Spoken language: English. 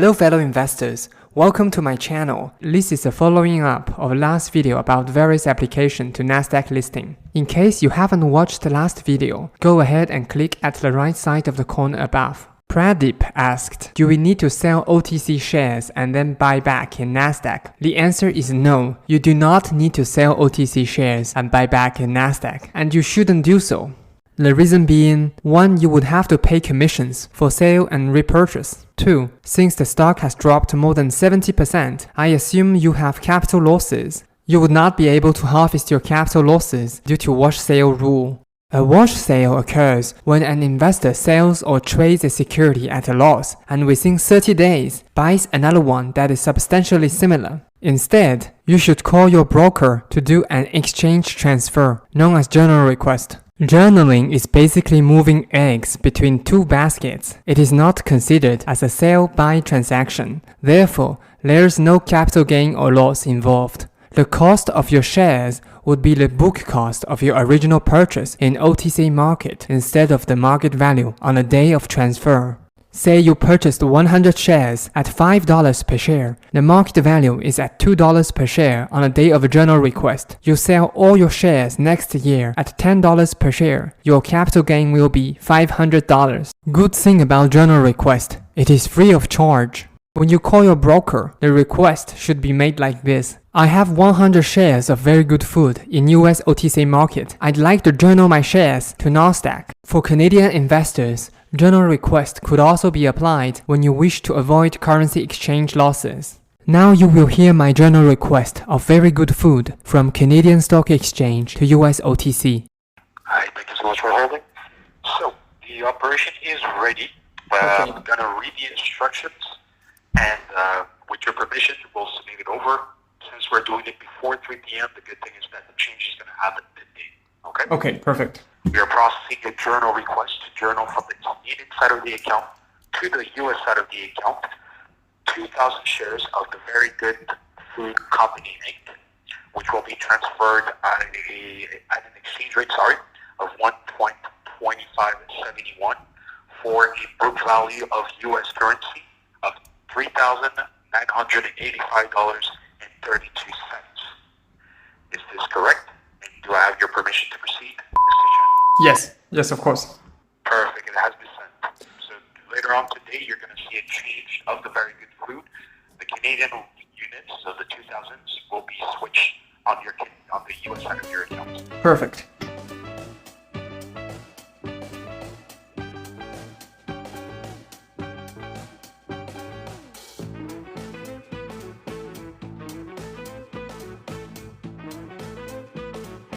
Hello fellow investors, welcome to my channel. This is a following up of last video about various applications to Nasdaq listing. In case you haven't watched the last video, go ahead and click at the right side of the corner above. Pradeep asked, do we need to sell OTC shares and then buy back in Nasdaq? The answer is no. You do not need to sell OTC shares and buy back in Nasdaq, and you shouldn't do so. The reason being, 1. You would have to pay commissions for sale and repurchase. 2. Since the stock has dropped more than 70%, I assume you have capital losses. You would not be able to harvest your capital losses due to wash sale rule. A wash sale occurs when an investor sells or trades a security at a loss and within 30 days buys another one that is substantially similar. Instead, you should call your broker to do an exchange transfer, known as journal request. Journaling is basically moving eggs between two baskets. It is not considered as a sell-buy transaction. Therefore, there is no capital gain or loss involved. The cost of your shares would be the book cost of your original purchase in OTC market instead of the market value on the day of transfer. Say you purchased 100 shares at $5 per share. The market value is at $2 per share on the day of a journal request. You sell all your shares next year at $10 per share. Your capital gain will be $500. Good thing about journal request, it is free of charge. When you call your broker, the request should be made like this. I have 100 shares of very good food in US OTC market. I'd like to journal my shares to Nasdaq. For Canadian investors, journal request could also be applied when you wish to avoid currency exchange losses. Now you will hear my journal request of very good food from Canadian Stock Exchange to US OTC. Hi, thank you so much for holding. So, the operation is ready. I'm going to read the instructions and with your permission, we'll submit it over. Since we're doing it before 3 p.m., the good thing is that the change is going to happen today. Okay, perfect. We are processing a journal request to journal from the Canadian side of the account to the U.S. side of the account 2,000 shares of the Very Good Food Company Inc., which will be transferred at an exchange rate, of 1.2571 for a book value of U.S. currency of $3,985.32. Is this correct? And do I have your permission to proceed, Mr. Chen? Yes, of course. Perfect, it has been sent. So later on today, you're going to see a change of the Very Good Food. The Canadian units of the 2000s will be switched on the US side of your account. Perfect.